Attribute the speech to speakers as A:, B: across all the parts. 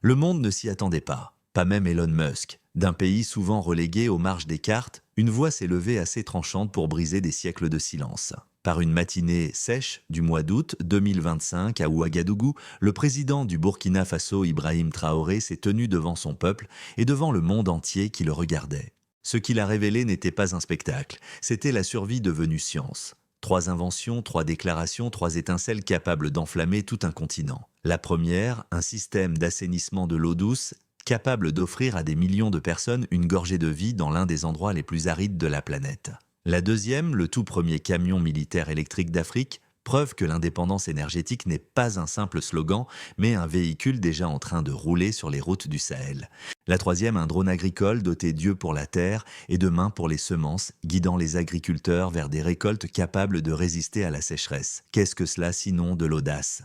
A: Le monde ne s'y attendait pas même Elon Musk. D'un pays souvent relégué aux marges des cartes, une voix s'est levée assez tranchante pour briser des siècles de silence. Par une matinée sèche du mois d'août 2025 à Ouagadougou, le président du Burkina Faso Ibrahim Traoré s'est tenu devant son peuple et devant le monde entier qui le regardait. Ce qu'il a révélé n'était pas un spectacle, c'était la survie devenue science. Trois inventions, trois déclarations, trois étincelles capables d'enflammer tout un continent. La première, un système d'assainissement de l'eau douce capable d'offrir à des millions de personnes une gorgée de vie dans l'un des endroits les plus arides de la planète. La deuxième, le tout premier camion militaire électrique d'Afrique, preuve que l'indépendance énergétique n'est pas un simple slogan, mais un véhicule déjà en train de rouler sur les routes du Sahel. La troisième, un drone agricole doté d'yeux pour la terre et de mains pour les semences, guidant les agriculteurs vers des récoltes capables de résister à la sécheresse. Qu'est-ce que cela sinon de l'audace ?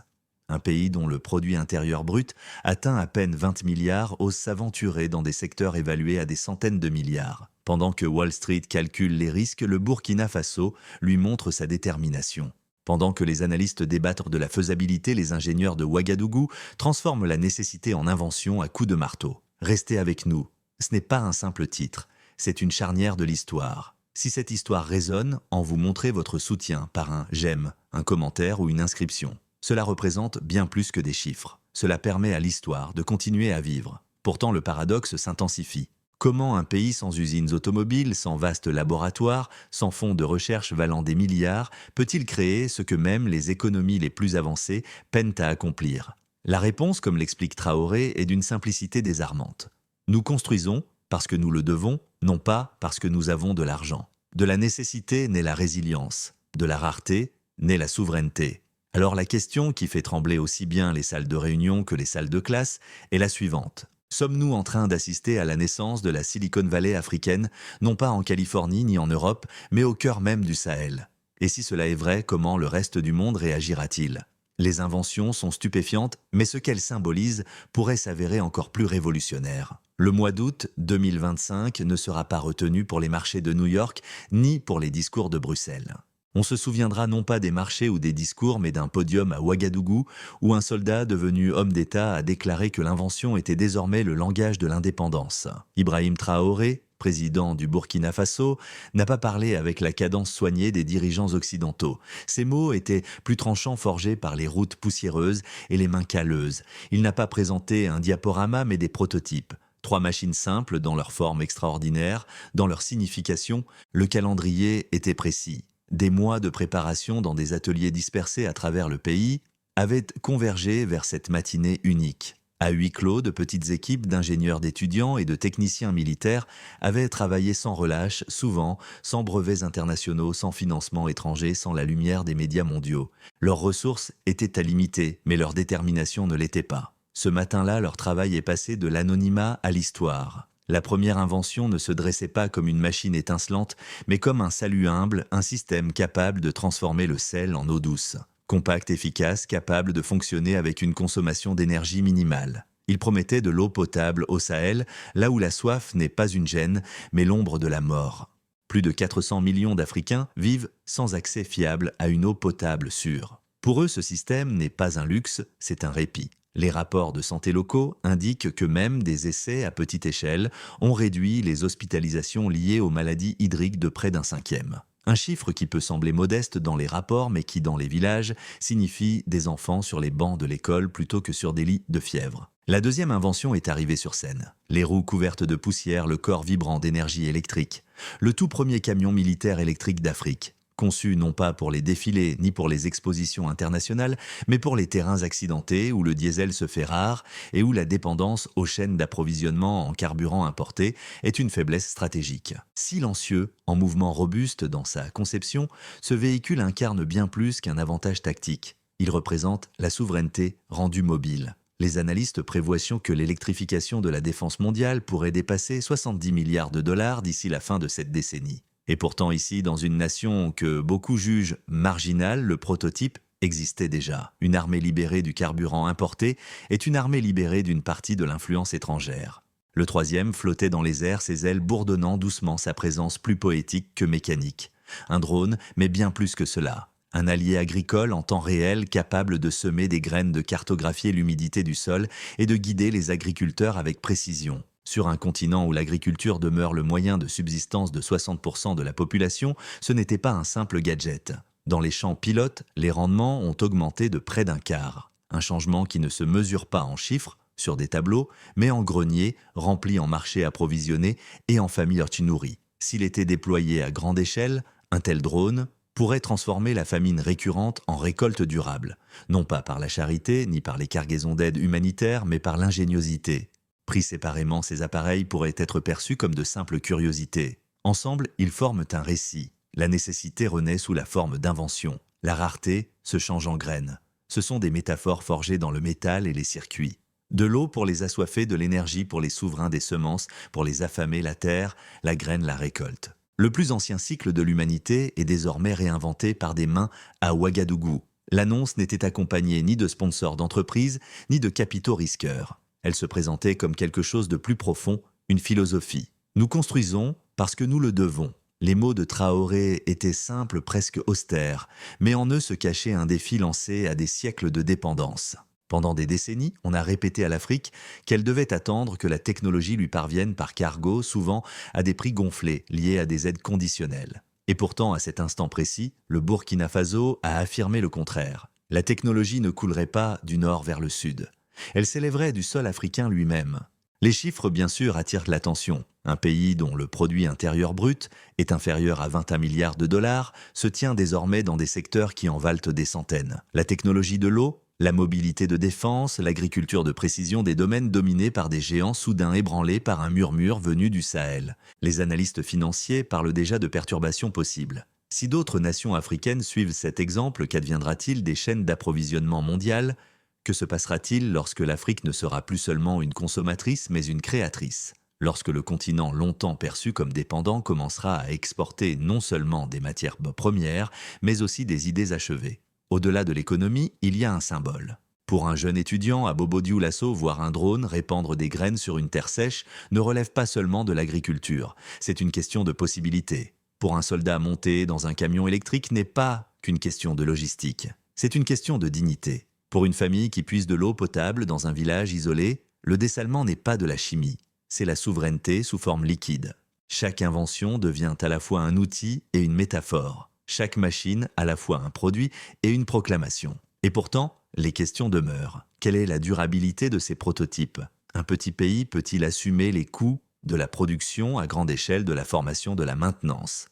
A: Un pays dont le produit intérieur brut atteint à peine 20 milliards ose s'aventurer dans des secteurs évalués à des centaines de milliards. Pendant que Wall Street calcule les risques, le Burkina Faso lui montre sa détermination. Pendant que les analystes débattent de la faisabilité, les ingénieurs de Ouagadougou transforment la nécessité en invention à coups de marteau. Restez avec nous. Ce n'est pas un simple titre, c'est une charnière de l'histoire. Si cette histoire résonne, en vous montrez votre soutien par un j'aime, un commentaire ou une inscription. Cela représente bien plus que des chiffres. Cela permet à l'histoire de continuer à vivre. Pourtant, le paradoxe s'intensifie. Comment un pays sans usines automobiles, sans vastes laboratoires, sans fonds de recherche valant des milliards, peut-il créer ce que même les économies les plus avancées peinent à accomplir? La réponse, comme l'explique Traoré, est d'une simplicité désarmante. Nous construisons parce que nous le devons, non pas parce que nous avons de l'argent. De la nécessité naît la résilience, de la rareté naît la souveraineté. Alors la question qui fait trembler aussi bien les salles de réunion que les salles de classe est la suivante. Sommes-nous en train d'assister à la naissance de la Silicon Valley africaine, non pas en Californie ni en Europe, mais au cœur même du Sahel? Et si cela est vrai, comment le reste du monde réagira-t-il? Les inventions sont stupéfiantes, mais ce qu'elles symbolisent pourrait s'avérer encore plus révolutionnaire. Le mois d'août 2025 ne sera pas retenu pour les marchés de New York, ni pour les discours de Bruxelles. On se souviendra non pas des marchés ou des discours, mais d'un podium à Ouagadougou, où un soldat devenu homme d'État a déclaré que l'invention était désormais le langage de l'indépendance. Ibrahim Traoré, président du Burkina Faso, n'a pas parlé avec la cadence soignée des dirigeants occidentaux. Ses mots étaient plus tranchants, forgés par les routes poussiéreuses et les mains calleuses. Il n'a pas présenté un diaporama, mais des prototypes. Trois machines simples dans leur forme extraordinaire, dans leur signification, le calendrier était précis. Des mois de préparation dans des ateliers dispersés à travers le pays avaient convergé vers cette matinée unique. À huis clos, de petites équipes d'ingénieurs d'étudiants et de techniciens militaires avaient travaillé sans relâche, souvent sans brevets internationaux, sans financement étranger, sans la lumière des médias mondiaux. Leurs ressources étaient à limiter, mais leur détermination ne l'était pas. Ce matin-là, leur travail est passé de l'anonymat à l'histoire. La première invention ne se dressait pas comme une machine étincelante, mais comme un salut humble, un système capable de transformer le sel en eau douce. Compact, efficace, capable de fonctionner avec une consommation d'énergie minimale. Il promettait de l'eau potable au Sahel, là où la soif n'est pas une gêne, mais l'ombre de la mort. Plus de 400 millions d'Africains vivent sans accès fiable à une eau potable sûre. Pour eux, ce système n'est pas un luxe, c'est un répit. Les rapports de santé locaux indiquent que même des essais à petite échelle ont réduit les hospitalisations liées aux maladies hydriques de près d'un cinquième. Un chiffre qui peut sembler modeste dans les rapports, mais qui, dans les villages, signifie des enfants sur les bancs de l'école plutôt que sur des lits de fièvre. La deuxième invention est arrivée sur scène. Les roues couvertes de poussière, le corps vibrant d'énergie électrique. Le tout premier camion militaire électrique d'Afrique. Conçu non pas pour les défilés ni pour les expositions internationales, mais pour les terrains accidentés où le diesel se fait rare et où la dépendance aux chaînes d'approvisionnement en carburant importé est une faiblesse stratégique. Silencieux, en mouvement robuste dans sa conception, ce véhicule incarne bien plus qu'un avantage tactique. Il représente la souveraineté rendue mobile. Les analystes prévoient que l'électrification de la défense mondiale pourrait dépasser 70 milliards de dollars d'ici la fin de cette décennie. Et pourtant ici, dans une nation que beaucoup jugent marginale, le prototype existait déjà. Une armée libérée du carburant importé est une armée libérée d'une partie de l'influence étrangère. Le troisième flottait dans les airs, ses ailes bourdonnant doucement, sa présence plus poétique que mécanique. Un drone, mais bien plus que cela. un allié agricole en temps réel capable de semer des graines, de cartographier l'humidité du sol et de guider les agriculteurs avec précision. Sur un continent où l'agriculture demeure le moyen de subsistance de 60% de la population, ce n'était pas un simple gadget. Dans les champs pilotes, les rendements ont augmenté de près d'un quart. Un changement qui ne se mesure pas en chiffres, sur des tableaux, mais en greniers, remplis en marchés approvisionnés et en familles nourries. S'il était déployé à grande échelle, un tel drone pourrait transformer la famine récurrente en récolte durable, non pas par la charité ni par les cargaisons d'aide humanitaire, mais par l'ingéniosité. Pris séparément, ces appareils pourraient être perçus comme de simples curiosités. Ensemble, ils forment un récit. La nécessité renaît sous la forme d'invention. La rareté se change en graine. Ce sont des métaphores forgées dans le métal et les circuits. De l'eau pour les assoiffés, de l'énergie pour les souverains des semences, pour les affamés la terre, la graine la récolte. Le plus ancien cycle de l'humanité est désormais réinventé par des mains à Ouagadougou. L'annonce n'était accompagnée ni de sponsors d'entreprises, ni de capitaux risqueurs. Elle se présentait comme quelque chose de plus profond, une philosophie. Nous construisons parce que nous le devons. Les mots de Traoré étaient simples, presque austères, mais en eux se cachait un défi lancé à des siècles de dépendance. Pendant des décennies, on a répété à l'Afrique qu'elle devait attendre que la technologie lui parvienne par cargo, souvent à des prix gonflés, liés à des aides conditionnelles. Et pourtant, à cet instant précis, le Burkina Faso a affirmé le contraire. La technologie ne coulerait pas du nord vers le sud. Elle s'élèverait du sol africain lui-même. Les chiffres, bien sûr, attirent l'attention. Un pays dont le produit intérieur brut est inférieur à 21 milliards de dollars se tient désormais dans des secteurs qui en valent des centaines. La technologie de l'eau, la mobilité de défense, l'agriculture de précision, des domaines dominés par des géants soudain ébranlés par un murmure venu du Sahel. Les analystes financiers parlent déjà de perturbations possibles. Si d'autres nations africaines suivent cet exemple, qu'adviendra-t-il des chaînes d'approvisionnement mondiales ? Que se passera-t-il lorsque l'Afrique ne sera plus seulement une consommatrice, mais une créatrice ? Lorsque le continent longtemps perçu comme dépendant commencera à exporter non seulement des matières premières, mais aussi des idées achevées. Au-delà de l'économie, il y a un symbole. Pour un jeune étudiant à Bobo-Dioulasso, voir un drone répandre des graines sur une terre sèche ne relève pas seulement de l'agriculture, c'est une question de possibilité. Pour un soldat monté dans un camion électrique n'est pas qu'une question de logistique, c'est une question de dignité. Pour une famille qui puise de l'eau potable dans un village isolé, le dessalement n'est pas de la chimie, c'est la souveraineté sous forme liquide. Chaque invention devient à la fois un outil et une métaphore. Chaque machine à la fois un produit et une proclamation. Et pourtant, les questions demeurent. Quelle est la durabilité de ces prototypes ? Un petit pays peut-il assumer les coûts de la production à grande échelle, de la formation, de la maintenance ?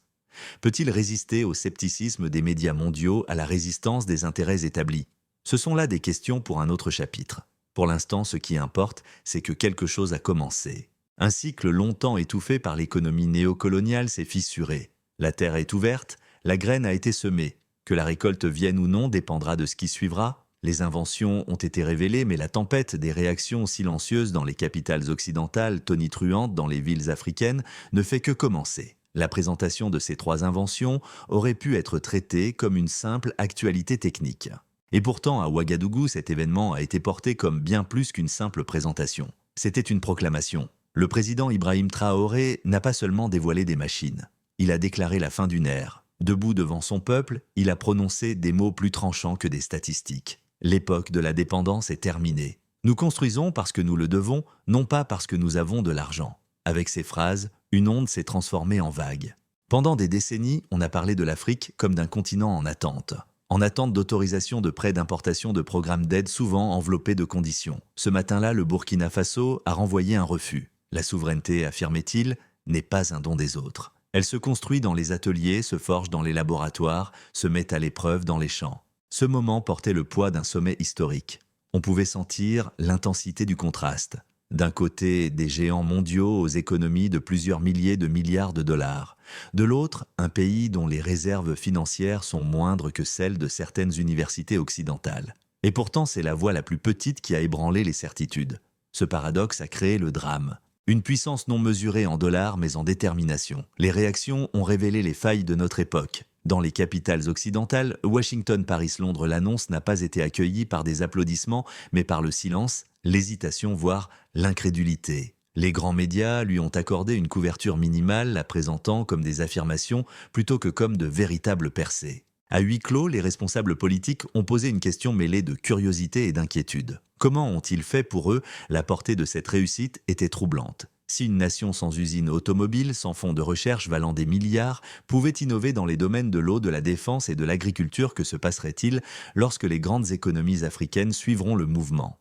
A: Peut-il résister au scepticisme des médias mondiaux, à la résistance des intérêts établis ? Ce sont là des questions pour un autre chapitre. Pour l'instant, ce qui importe, c'est que quelque chose a commencé. Un cycle longtemps étouffé par l'économie néocoloniale s'est fissuré. La terre est ouverte, la graine a été semée. Que la récolte vienne ou non dépendra de ce qui suivra. Les inventions ont été révélées, mais la tempête des réactions silencieuses dans les capitales occidentales, tonitruantes dans les villes africaines, ne fait que commencer. La présentation de ces 3 inventions aurait pu être traitée comme une simple actualité technique. Et pourtant, à Ouagadougou, cet événement a été porté comme bien plus qu'une simple présentation. C'était une proclamation. Le président Ibrahim Traoré n'a pas seulement dévoilé des machines. Il a déclaré la fin d'une ère. Debout devant son peuple, il a prononcé des mots plus tranchants que des statistiques. L'époque de la dépendance est terminée. Nous construisons parce que nous le devons, non pas parce que nous avons de l'argent. Avec ces phrases, une onde s'est transformée en vague. Pendant des décennies, on a parlé de l'Afrique comme d'un continent en attente d'autorisation de prêts d'importation de programmes d'aide souvent enveloppés de conditions. Ce matin-là, le Burkina Faso a renvoyé un refus. La souveraineté, affirmait-il, n'est pas un don des autres. Elle se construit dans les ateliers, se forge dans les laboratoires, se met à l'épreuve dans les champs. Ce moment portait le poids d'un sommet historique. On pouvait sentir l'intensité du contraste. D'un côté, des géants mondiaux aux économies de plusieurs milliers de milliards de dollars. De l'autre, un pays dont les réserves financières sont moindres que celles de certaines universités occidentales. Et pourtant, c'est la voie la plus petite qui a ébranlé les certitudes. Ce paradoxe a créé le drame. Une puissance non mesurée en dollars mais en détermination. Les réactions ont révélé les failles de notre époque. Dans les capitales occidentales, Washington, Paris, Londres, l'annonce n'a pas été accueillie par des applaudissements, mais par le silence, l'hésitation, voire l'incrédulité. Les grands médias lui ont accordé une couverture minimale, la présentant comme des affirmations plutôt que comme de véritables percées. À huis clos, les responsables politiques ont posé une question mêlée de curiosité et d'inquiétude. Comment ont-ils fait pour eux? La portée de cette réussite était troublante. Si une nation sans usine automobile, sans fonds de recherche valant des milliards, pouvait innover dans les domaines de l'eau, de la défense et de l'agriculture, que se passerait-il lorsque les grandes économies africaines suivront le mouvement?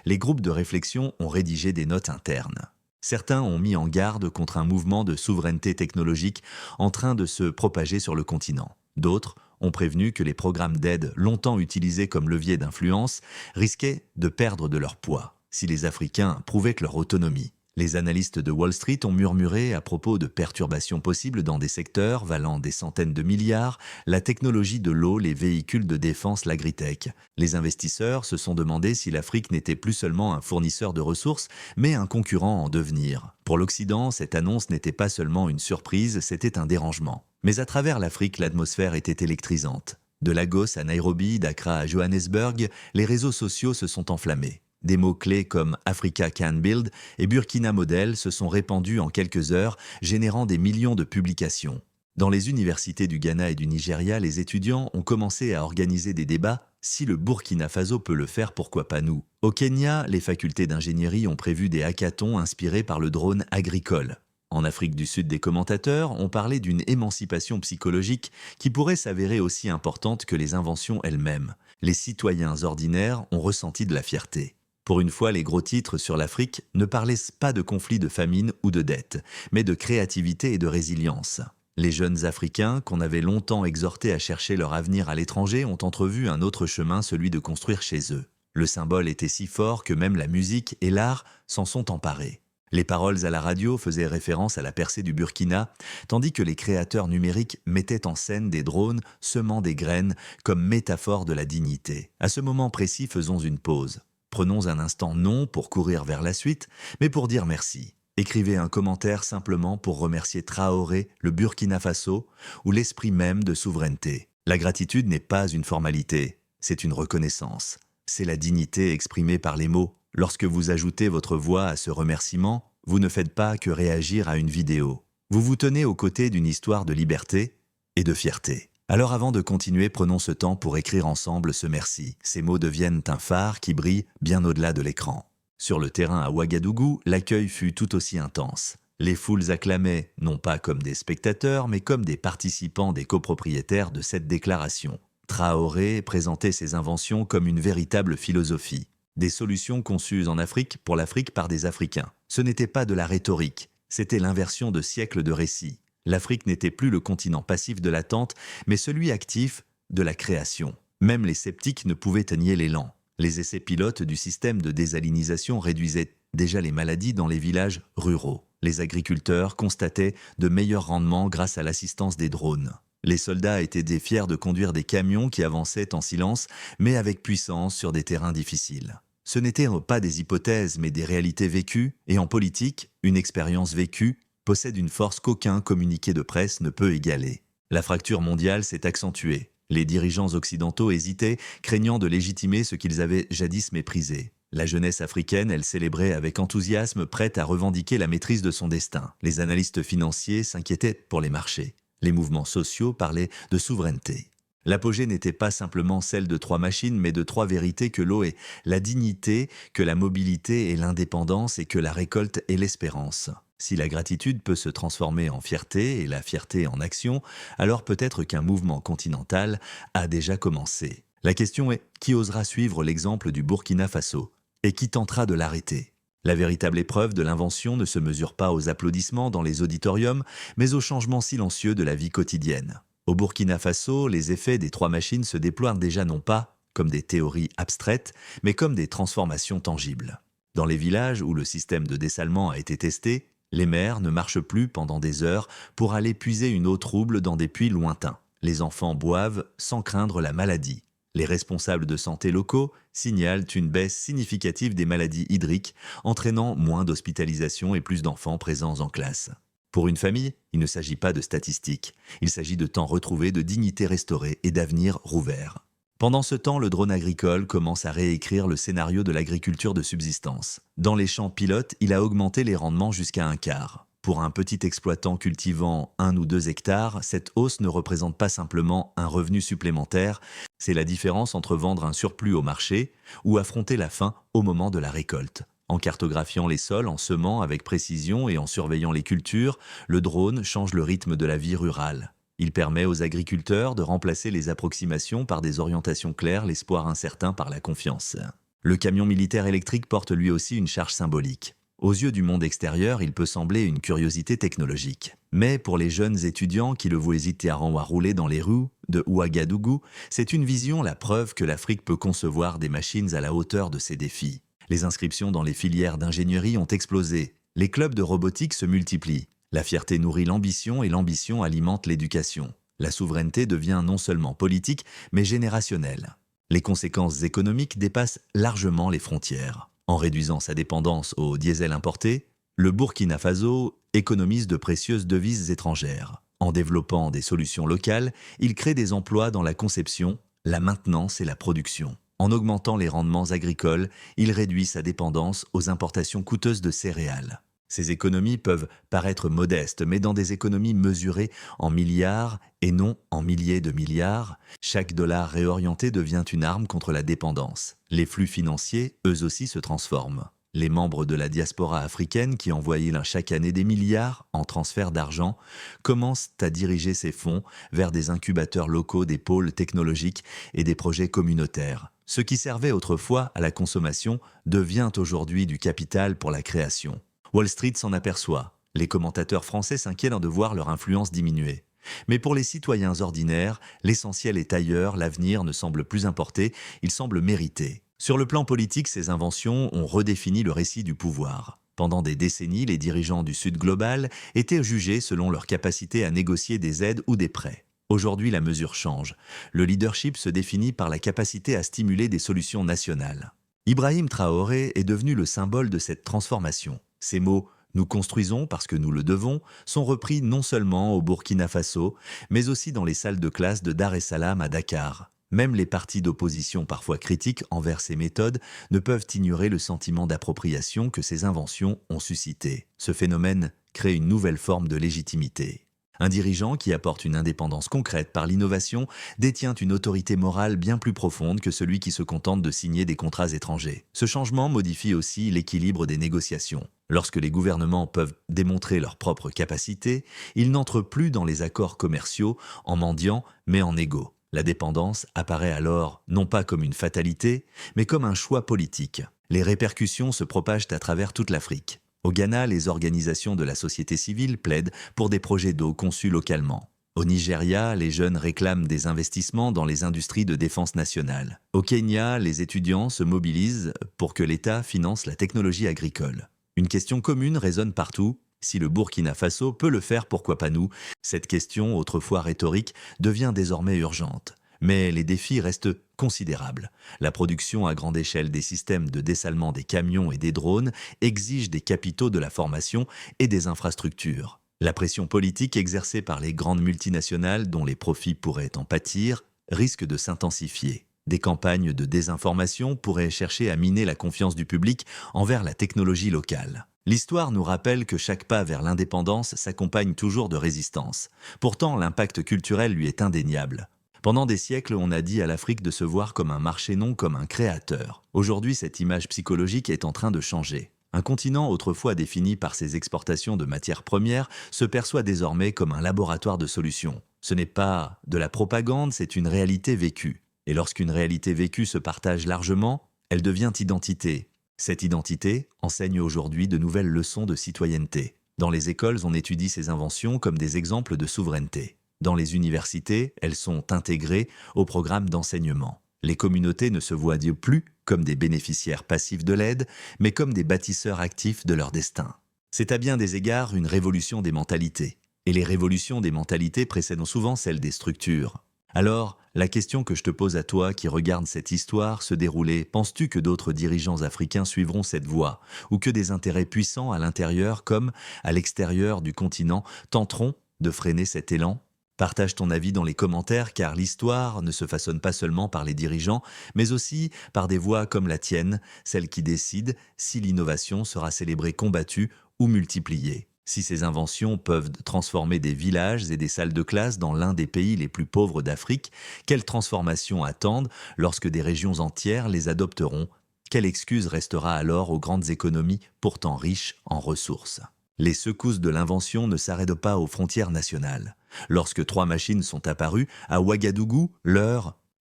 A: Les groupes de réflexion ont rédigé des notes internes. Certains ont mis en garde contre un mouvement de souveraineté technologique en train de se propager sur le continent. D'autres ont prévenu que les programmes d'aide, longtemps utilisés comme levier d'influence, risquaient de perdre de leur poids si les Africains prouvaient leur autonomie. Les analystes de Wall Street ont murmuré à propos de perturbations possibles dans des secteurs valant des centaines de milliards, la technologie de l'eau, les véhicules de défense, l'agritech. Les investisseurs se sont demandé si l'Afrique n'était plus seulement un fournisseur de ressources, mais un concurrent en devenir. Pour l'Occident, cette annonce n'était pas seulement une surprise, c'était un dérangement. Mais à travers l'Afrique, l'atmosphère était électrisante. De Lagos à Nairobi, d'Accra à Johannesburg, les réseaux sociaux se sont enflammés. Des mots-clés comme Africa Can Build et Burkina Model se sont répandus en quelques heures, générant des millions de publications. Dans les universités du Ghana et du Nigeria, les étudiants ont commencé à organiser des débats. Si le Burkina Faso peut le faire, pourquoi pas nous? Au Kenya, les facultés d'ingénierie ont prévu des hackathons inspirés par le drone agricole. En Afrique du Sud, des commentateurs ont parlé d'une émancipation psychologique qui pourrait s'avérer aussi importante que les inventions elles-mêmes. Les citoyens ordinaires ont ressenti de la fierté. Pour une fois, les gros titres sur l'Afrique ne parlaient pas de conflits de famine ou de dette, mais de créativité et de résilience. Les jeunes Africains, qu'on avait longtemps exhortés à chercher leur avenir à l'étranger, ont entrevu un autre chemin, celui de construire chez eux. Le symbole était si fort que même la musique et l'art s'en sont emparés. Les paroles à la radio faisaient référence à la percée du Burkina, tandis que les créateurs numériques mettaient en scène des drones semant des graines comme métaphore de la dignité. À ce moment précis, faisons une pause. Prenons un instant non pour courir vers la suite, mais pour dire merci. Écrivez un commentaire simplement pour remercier Traoré, le Burkina Faso, ou l'esprit même de souveraineté. La gratitude n'est pas une formalité, c'est une reconnaissance. C'est la dignité exprimée par les mots. Lorsque vous ajoutez votre voix à ce remerciement, vous ne faites pas que réagir à une vidéo. Vous vous tenez aux côtés d'une histoire de liberté et de fierté. Alors avant de continuer, prenons ce temps pour écrire ensemble ce merci. Ces mots deviennent un phare qui brille bien au-delà de l'écran. Sur le terrain à Ouagadougou, l'accueil fut tout aussi intense. Les foules acclamaient, non pas comme des spectateurs, mais comme des participants, des copropriétaires de cette déclaration. Traoré présentait ses inventions comme une véritable philosophie. Des solutions conçues en Afrique pour l'Afrique par des Africains. Ce n'était pas de la rhétorique, c'était l'inversion de siècles de récits. L'Afrique n'était plus le continent passif de l'attente, mais celui actif de la création. Même les sceptiques ne pouvaient nier l'élan. Les essais pilotes du système de désalinisation réduisaient déjà les maladies dans les villages ruraux. Les agriculteurs constataient de meilleurs rendements grâce à l'assistance des drones. Les soldats étaient fiers de conduire des camions qui avançaient en silence, mais avec puissance sur des terrains difficiles. Ce n'étaient pas des hypothèses, mais des réalités vécues, et en politique, une expérience vécue possède une force qu'aucun communiqué de presse ne peut égaler. La fracture mondiale s'est accentuée. Les dirigeants occidentaux hésitaient, craignant de légitimer ce qu'ils avaient jadis méprisé. La jeunesse africaine, elle célébrait avec enthousiasme, prête à revendiquer la maîtrise de son destin. Les analystes financiers s'inquiétaient pour les marchés. Les mouvements sociaux parlaient de souveraineté. L'apogée n'était pas simplement celle de 3 machines, mais de 3 vérités que l'eau est la dignité, que la mobilité est l'indépendance et que la récolte est l'espérance. Si la gratitude peut se transformer en fierté et la fierté en action, alors peut-être qu'un mouvement continental a déjà commencé. La question est, qui osera suivre l'exemple du Burkina Faso et qui tentera de l'arrêter? La véritable épreuve de l'invention ne se mesure pas aux applaudissements dans les auditoriums, mais aux changements silencieux de la vie quotidienne. Au Burkina Faso, les effets des 3 machines se déploient déjà non pas comme des théories abstraites, mais comme des transformations tangibles. Dans les villages où le système de dessalement a été testé, les mères ne marchent plus pendant des heures pour aller puiser une eau trouble dans des puits lointains. Les enfants boivent sans craindre la maladie. Les responsables de santé locaux signalent une baisse significative des maladies hydriques, entraînant moins d'hospitalisations et plus d'enfants présents en classe. Pour une famille, il ne s'agit pas de statistiques. Il s'agit de temps retrouvé, de dignité restaurée et d'avenir rouvert. Pendant ce temps, le drone agricole commence à réécrire le scénario de l'agriculture de subsistance. Dans les champs pilotes, il a augmenté les rendements jusqu'à 1/4. Pour un petit exploitant cultivant 1 ou 2 hectares, cette hausse ne représente pas simplement un revenu supplémentaire, c'est la différence entre vendre un surplus au marché ou affronter la faim au moment de la récolte. En cartographiant les sols, en semant avec précision et en surveillant les cultures, le drone change le rythme de la vie rurale. Il permet aux agriculteurs de remplacer les approximations par des orientations claires, l'espoir incertain par la confiance. Le camion militaire électrique porte lui aussi une charge symbolique. Aux yeux du monde extérieur, il peut sembler une curiosité technologique. Mais pour les jeunes étudiants qui le voient hésiter à rouler dans les rues de Ouagadougou, c'est une vision, la preuve que l'Afrique peut concevoir des machines à la hauteur de ses défis. Les inscriptions dans les filières d'ingénierie ont explosé. Les clubs de robotique se multiplient. La fierté nourrit l'ambition et l'ambition alimente l'éducation. La souveraineté devient non seulement politique, mais générationnelle. Les conséquences économiques dépassent largement les frontières. En réduisant sa dépendance au diesel importé, le Burkina Faso économise de précieuses devises étrangères. En développant des solutions locales, il crée des emplois dans la conception, la maintenance et la production. En augmentant les rendements agricoles, il réduit sa dépendance aux importations coûteuses de céréales. Ces économies peuvent paraître modestes, mais dans des économies mesurées en milliards et non en milliers de milliards, chaque dollar réorienté devient une arme contre la dépendance. Les flux financiers, eux aussi, se transforment. Les membres de la diaspora africaine qui envoyaient chaque année des milliards en transfert d'argent commencent à diriger ces fonds vers des incubateurs locaux, des pôles technologiques et des projets communautaires. Ce qui servait autrefois à la consommation devient aujourd'hui du capital pour la création. Wall Street s'en aperçoit. Les commentateurs français s'inquiètent de voir leur influence diminuer. Mais pour les citoyens ordinaires, l'essentiel est ailleurs, l'avenir ne semble plus importer, il semble mériter. Sur le plan politique, ces inventions ont redéfini le récit du pouvoir. Pendant des décennies, les dirigeants du Sud global étaient jugés selon leur capacité à négocier des aides ou des prêts. Aujourd'hui, la mesure change. Le leadership se définit par la capacité à stimuler des solutions nationales. Ibrahim Traoré est devenu le symbole de cette transformation. Ces mots « nous construisons parce que nous le devons » sont repris non seulement au Burkina Faso, mais aussi dans les salles de classe de Dar es Salaam à Dakar. Même les partis d'opposition parfois critiques envers ces méthodes ne peuvent ignorer le sentiment d'appropriation que ces inventions ont suscité. Ce phénomène crée une nouvelle forme de légitimité. Un dirigeant qui apporte une indépendance concrète par l'innovation détient une autorité morale bien plus profonde que celui qui se contente de signer des contrats étrangers. Ce changement modifie aussi l'équilibre des négociations. Lorsque les gouvernements peuvent démontrer leurs propres capacités, ils n'entrent plus dans les accords commerciaux en mendiant, mais en égaux. La dépendance apparaît alors non pas comme une fatalité, mais comme un choix politique. Les répercussions se propagent à travers toute l'Afrique. Au Ghana, les organisations de la société civile plaident pour des projets d'eau conçus localement. Au Nigeria, les jeunes réclament des investissements dans les industries de défense nationale. Au Kenya, les étudiants se mobilisent pour que l'État finance la technologie agricole. Une question commune résonne partout. Si le Burkina Faso peut le faire, pourquoi pas nous? Cette question, autrefois rhétorique, devient désormais urgente. Mais les défis restent considérables. La production à grande échelle des systèmes de dessalement des camions et des drones exige des capitaux, de la formation et des infrastructures. La pression politique exercée par les grandes multinationales, dont les profits pourraient en pâtir, risque de s'intensifier. Des campagnes de désinformation pourraient chercher à miner la confiance du public envers la technologie locale. L'histoire nous rappelle que chaque pas vers l'indépendance s'accompagne toujours de résistance. Pourtant, l'impact culturel lui est indéniable. Pendant des siècles, on a dit à l'Afrique de se voir comme un marché, non comme un créateur. Aujourd'hui, cette image psychologique est en train de changer. Un continent autrefois défini par ses exportations de matières premières se perçoit désormais comme un laboratoire de solutions. Ce n'est pas de la propagande, c'est une réalité vécue. Et lorsqu'une réalité vécue se partage largement, elle devient identité. Cette identité enseigne aujourd'hui de nouvelles leçons de citoyenneté. Dans les écoles, on étudie ces inventions comme des exemples de souveraineté. Dans les universités, elles sont intégrées au programme d'enseignement. Les communautés ne se voient plus comme des bénéficiaires passifs de l'aide, mais comme des bâtisseurs actifs de leur destin. C'est à bien des égards une révolution des mentalités. Et les révolutions des mentalités précèdent souvent celles des structures. Alors, la question que je te pose à toi qui regarde cette histoire se dérouler, penses-tu que d'autres dirigeants africains suivront cette voie, ou que des intérêts puissants à l'intérieur comme à l'extérieur du continent tenteront de freiner cet élan? Partage ton avis dans les commentaires car l'histoire ne se façonne pas seulement par les dirigeants, mais aussi par des voix comme la tienne, celle qui décide si l'innovation sera célébrée, combattue ou multipliée. Si ces inventions peuvent transformer des villages et des salles de classe dans l'un des pays les plus pauvres d'Afrique, quelles transformations attendent lorsque des régions entières les adopteront? Quelle excuse restera alors aux grandes économies pourtant riches en ressources? Les secousses de l'invention ne s'arrêtent pas aux frontières nationales. Lorsque 3 machines sont apparues, à Ouagadougou,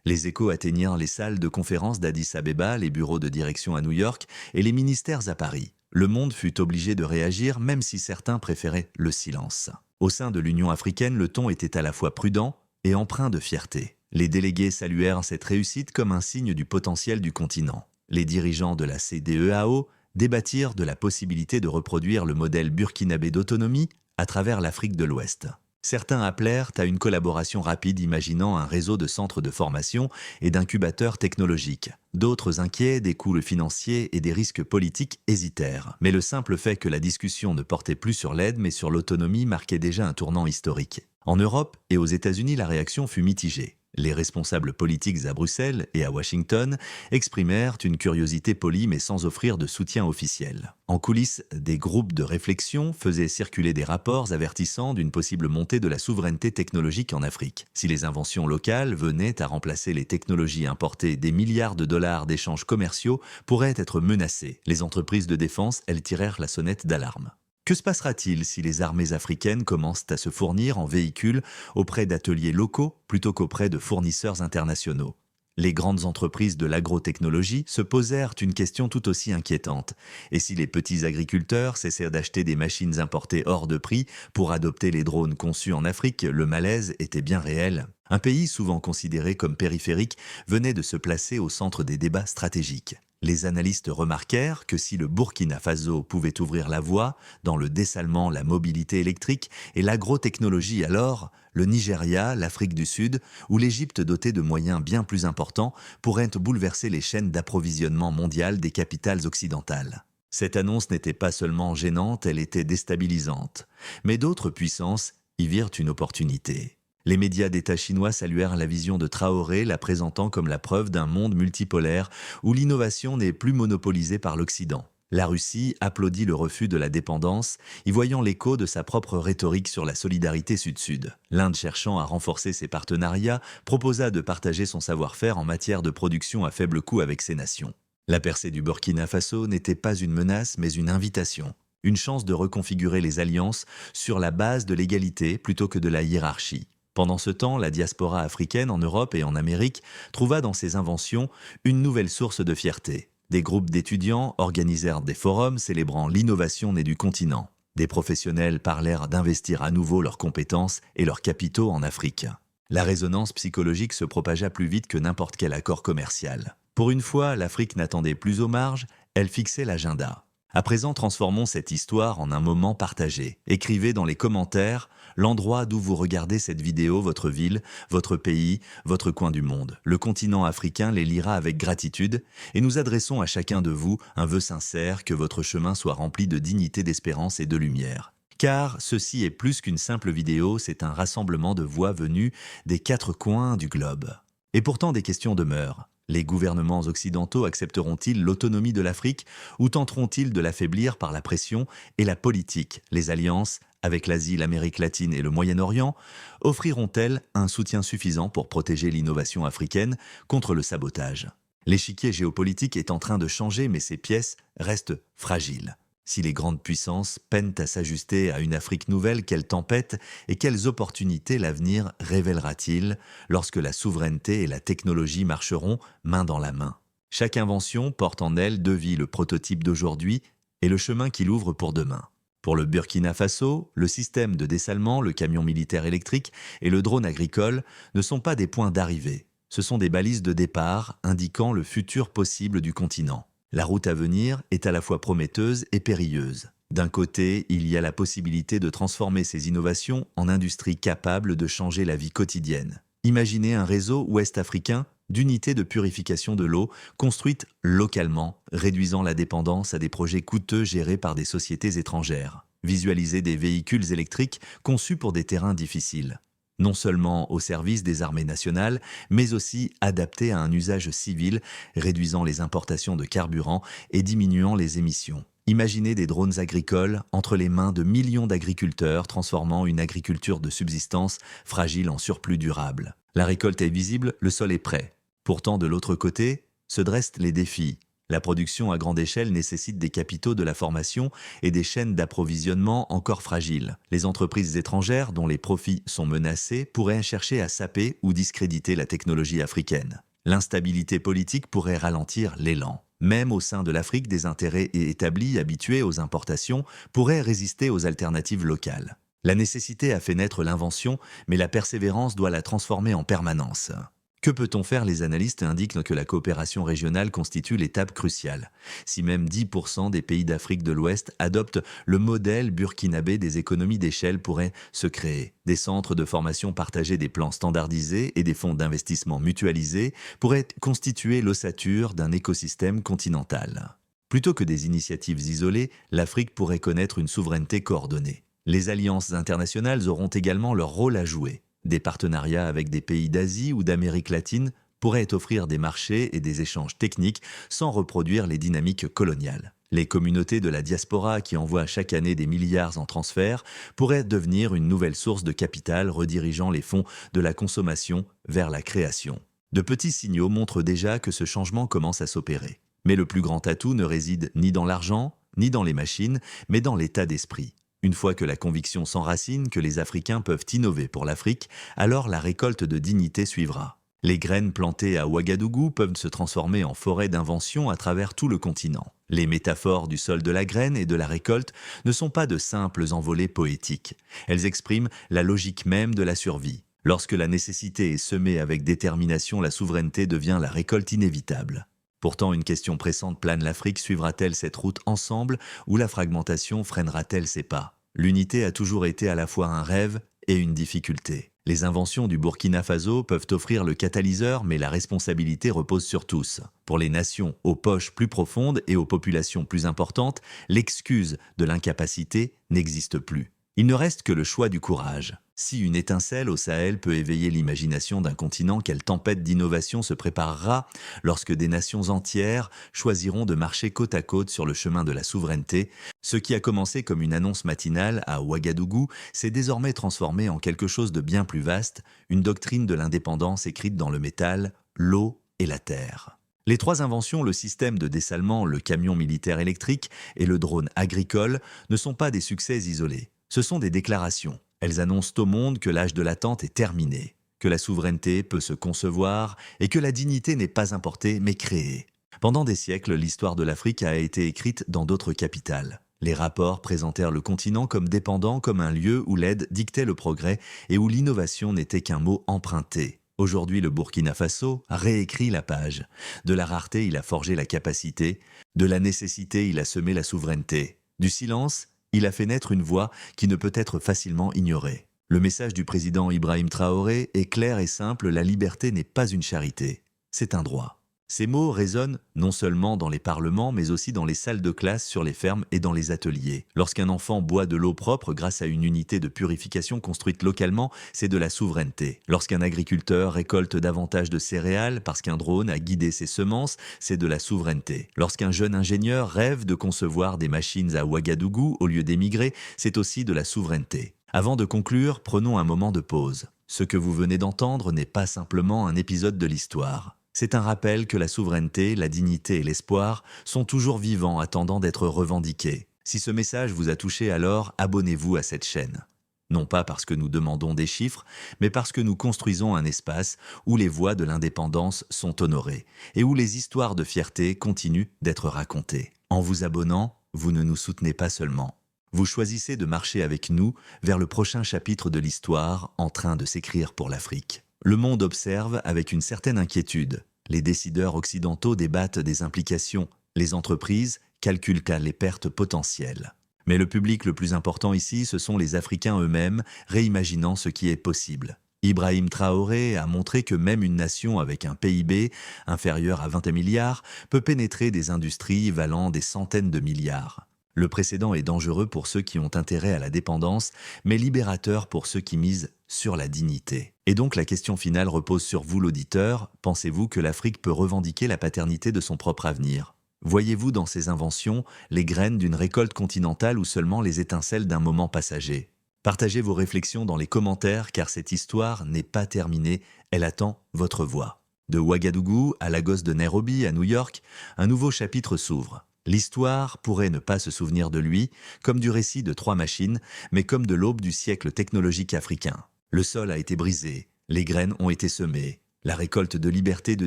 A: les échos atteignirent les salles de conférence d'Addis Abeba, les bureaux de direction à New York et les ministères à Paris. Le monde fut obligé de réagir, même si certains préféraient le silence. Au sein de l'Union africaine, le ton était à la fois prudent et empreint de fierté. Les délégués saluèrent cette réussite comme un signe du potentiel du continent. Les dirigeants de la CEDEAO débattirent de la possibilité de reproduire le modèle burkinabé d'autonomie à travers l'Afrique de l'Ouest. Certains appelèrent à une collaboration rapide imaginant un réseau de centres de formation et d'incubateurs technologiques. D'autres, inquiets des coûts financiers et des risques politiques, hésitèrent. Mais le simple fait que la discussion ne portait plus sur l'aide mais sur l'autonomie marquait déjà un tournant historique. En Europe et aux États-Unis, la réaction fut mitigée. Les responsables politiques à Bruxelles et à Washington exprimèrent une curiosité polie mais sans offrir de soutien officiel. En coulisses, des groupes de réflexion faisaient circuler des rapports avertissant d'une possible montée de la souveraineté technologique en Afrique. Si les inventions locales venaient à remplacer les technologies importées, des milliards de dollars d'échanges commerciaux pourraient être menacés. Les entreprises de défense, elles tirèrent la sonnette d'alarme. Que se passera-t-il si les armées africaines commencent à se fournir en véhicules auprès d'ateliers locaux plutôt qu'auprès de fournisseurs internationaux? Les grandes entreprises de l'agrotechnologie se posèrent une question tout aussi inquiétante. Et si les petits agriculteurs cessèrent d'acheter des machines importées hors de prix pour adopter les drones conçus en Afrique, le malaise était bien réel. Un pays souvent considéré comme périphérique venait de se placer au centre des débats stratégiques. Les analystes remarquèrent que si le Burkina Faso pouvait ouvrir la voie dans le dessalement, la mobilité électrique et l'agrotechnologie, alors le Nigeria, l'Afrique du Sud ou l'Égypte dotée de moyens bien plus importants pourraient bouleverser les chaînes d'approvisionnement mondiales des capitales occidentales. Cette annonce n'était pas seulement gênante, elle était déstabilisante. Mais d'autres puissances y virent une opportunité. Les médias d'État chinois saluèrent la vision de Traoré, la présentant comme la preuve d'un monde multipolaire où l'innovation n'est plus monopolisée par l'Occident. La Russie applaudit le refus de la dépendance, y voyant l'écho de sa propre rhétorique sur la solidarité sud-sud. L'Inde, cherchant à renforcer ses partenariats, proposa de partager son savoir-faire en matière de production à faible coût avec ces nations. La percée du Burkina Faso n'était pas une menace mais une invitation. Une chance de reconfigurer les alliances sur la base de l'égalité plutôt que de la hiérarchie. Pendant ce temps, la diaspora africaine en Europe et en Amérique trouva dans ces inventions une nouvelle source de fierté. Des groupes d'étudiants organisèrent des forums célébrant l'innovation née du continent. Des professionnels parlèrent d'investir à nouveau leurs compétences et leurs capitaux en Afrique. La résonance psychologique se propagea plus vite que n'importe quel accord commercial. Pour une fois, l'Afrique n'attendait plus aux marges, elle fixait l'agenda. À présent, transformons cette histoire en un moment partagé. Écrivez dans les commentaires l'endroit d'où vous regardez cette vidéo, votre ville, votre pays, votre coin du monde. Le continent africain les lira avec gratitude et nous adressons à chacun de vous un vœu sincère que votre chemin soit rempli de dignité, d'espérance et de lumière. Car ceci est plus qu'une simple vidéo, c'est un rassemblement de voix venues des 4 coins du globe. Et pourtant des questions demeurent. Les gouvernements occidentaux accepteront-ils l'autonomie de l'Afrique ou tenteront-ils de l'affaiblir par la pression et la politique? Les alliances avec l'Asie, l'Amérique latine et le Moyen-Orient offriront-elles un soutien suffisant pour protéger l'innovation africaine contre le sabotage? L'échiquier géopolitique est en train de changer mais ses pièces restent fragiles. Si les grandes puissances peinent à s'ajuster à une Afrique nouvelle, quelle tempête et quelles opportunités l'avenir révélera-t-il lorsque la souveraineté et la technologie marcheront main dans la main? Chaque invention porte en elle de vie le prototype d'aujourd'hui et le chemin qu'il ouvre pour demain. Pour le Burkina Faso, le système de dessalement, le camion militaire électrique et le drone agricole ne sont pas des points d'arrivée. Ce sont des balises de départ indiquant le futur possible du continent. La route à venir est à la fois prometteuse et périlleuse. D'un côté, il y a la possibilité de transformer ces innovations en industries capables de changer la vie quotidienne. Imaginez un réseau ouest-africain d'unités de purification de l'eau construites localement, réduisant la dépendance à des projets coûteux gérés par des sociétés étrangères. Visualisez des véhicules électriques conçus pour des terrains difficiles. Non seulement au service des armées nationales, mais aussi adaptés à un usage civil, réduisant les importations de carburant et diminuant les émissions. Imaginez des drones agricoles entre les mains de millions d'agriculteurs transformant une agriculture de subsistance fragile en surplus durable. La récolte est visible, le sol est prêt. Pourtant, de l'autre côté, se dressent les défis. La production à grande échelle nécessite des capitaux de la formation et des chaînes d'approvisionnement encore fragiles. Les entreprises étrangères, dont les profits sont menacés, pourraient chercher à saper ou discréditer la technologie africaine. L'instabilité politique pourrait ralentir l'élan. Même au sein de l'Afrique, des intérêts établis, habitués aux importations, pourraient résister aux alternatives locales. La nécessité a fait naître l'invention, mais la persévérance doit la transformer en permanence. Que peut-on faire? Les analystes indiquent que la coopération régionale constitue l'étape cruciale. Si même 10% des pays d'Afrique de l'Ouest adoptent le modèle burkinabé, des économies d'échelle pourraient se créer. Des centres de formation partagés, des plans standardisés et des fonds d'investissement mutualisés pourraient constituer l'ossature d'un écosystème continental. Plutôt que des initiatives isolées, l'Afrique pourrait connaître une souveraineté coordonnée. Les alliances internationales auront également leur rôle à jouer. Des partenariats avec des pays d'Asie ou d'Amérique latine pourraient offrir des marchés et des échanges techniques sans reproduire les dynamiques coloniales. Les communautés de la diaspora qui envoient chaque année des milliards en transferts pourraient devenir une nouvelle source de capital redirigeant les fonds de la consommation vers la création. De petits signaux montrent déjà que ce changement commence à s'opérer. Mais le plus grand atout ne réside ni dans l'argent, ni dans les machines, mais dans l'état d'esprit. Une fois que la conviction s'enracine que les Africains peuvent innover pour l'Afrique, alors la récolte de dignité suivra. Les graines plantées à Ouagadougou peuvent se transformer en forêt d'invention à travers tout le continent. Les métaphores du sol de la graine et de la récolte ne sont pas de simples envolées poétiques. Elles expriment la logique même de la survie. Lorsque la nécessité est semée avec détermination, la souveraineté devient la récolte inévitable. Pourtant, une question pressante plane: l'Afrique suivra-t-elle cette route ensemble ou la fragmentation freinera-t-elle ses pas? L'unité a toujours été à la fois un rêve et une difficulté. Les inventions du Burkina Faso peuvent offrir le catalyseur, mais la responsabilité repose sur tous. Pour les nations aux poches plus profondes et aux populations plus importantes, l'excuse de l'incapacité n'existe plus. Il ne reste que le choix du courage. Si une étincelle au Sahel peut éveiller l'imagination d'un continent, quelle tempête d'innovation se préparera lorsque des nations entières choisiront de marcher côte à côte sur le chemin de la souveraineté? Ce qui a commencé comme une annonce matinale à Ouagadougou s'est désormais transformé en quelque chose de bien plus vaste, une doctrine de l'indépendance écrite dans le métal, l'eau et la terre. Les trois inventions, le système de dessalement, le camion militaire électrique et le drone agricole, ne sont pas des succès isolés. Ce sont des déclarations. Elles annoncent au monde que l'âge de l'attente est terminé, que la souveraineté peut se concevoir et que la dignité n'est pas importée mais créée. Pendant des siècles, l'histoire de l'Afrique a été écrite dans d'autres capitales. Les rapports présentèrent le continent comme dépendant, comme un lieu où l'aide dictait le progrès et où l'innovation n'était qu'un mot emprunté. Aujourd'hui, le Burkina Faso réécrit la page. De la rareté, il a forgé la capacité. De la nécessité, il a semé la souveraineté. Du silence, il a fait naître une voix qui ne peut être facilement ignorée. Le message du président Ibrahim Traoré est clair et simple: la liberté n'est pas une charité, c'est un droit. Ces mots résonnent non seulement dans les parlements, mais aussi dans les salles de classe, sur les fermes et dans les ateliers. Lorsqu'un enfant boit de l'eau propre grâce à une unité de purification construite localement, c'est de la souveraineté. Lorsqu'un agriculteur récolte davantage de céréales parce qu'un drone a guidé ses semences, c'est de la souveraineté. Lorsqu'un jeune ingénieur rêve de concevoir des machines à Ouagadougou au lieu d'émigrer, c'est aussi de la souveraineté. Avant de conclure, prenons un moment de pause. Ce que vous venez d'entendre n'est pas simplement un épisode de l'histoire. C'est un rappel que la souveraineté, la dignité et l'espoir sont toujours vivants, attendant d'être revendiqués. Si ce message vous a touché, alors abonnez-vous à cette chaîne. Non pas parce que nous demandons des chiffres, mais parce que nous construisons un espace où les voix de l'indépendance sont honorées et où les histoires de fierté continuent d'être racontées. En vous abonnant, vous ne nous soutenez pas seulement. Vous choisissez de marcher avec nous vers le prochain chapitre de l'histoire en train de s'écrire pour l'Afrique. Le monde observe avec une certaine inquiétude. Les décideurs occidentaux débattent des implications. Les entreprises calculent les pertes potentielles. Mais le public le plus important ici, ce sont les Africains eux-mêmes, réimaginant ce qui est possible. Ibrahim Traoré a montré que même une nation avec un PIB inférieur à 20 milliards peut pénétrer des industries valant des centaines de milliards. Le précédent est dangereux pour ceux qui ont intérêt à la dépendance, mais libérateur pour ceux qui misent sur la dignité. Et donc la question finale repose sur vous, l'auditeur. Pensez-vous que l'Afrique peut revendiquer la paternité de son propre avenir? Voyez-vous dans ces inventions les graines d'une récolte continentale ou seulement les étincelles d'un moment passager? Partagez vos réflexions dans les commentaires car cette histoire n'est pas terminée, elle attend votre voix. De Ouagadougou à Lagos de Nairobi à New York, un nouveau chapitre s'ouvre. L'histoire pourrait ne pas se souvenir de lui comme du récit de trois machines, mais comme de l'aube du siècle technologique africain. Le sol a été brisé, les graines ont été semées, la récolte de liberté, de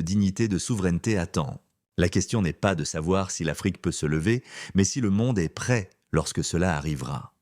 A: dignité, de souveraineté attend. La question n'est pas de savoir si l'Afrique peut se lever, mais si le monde est prêt lorsque cela arrivera.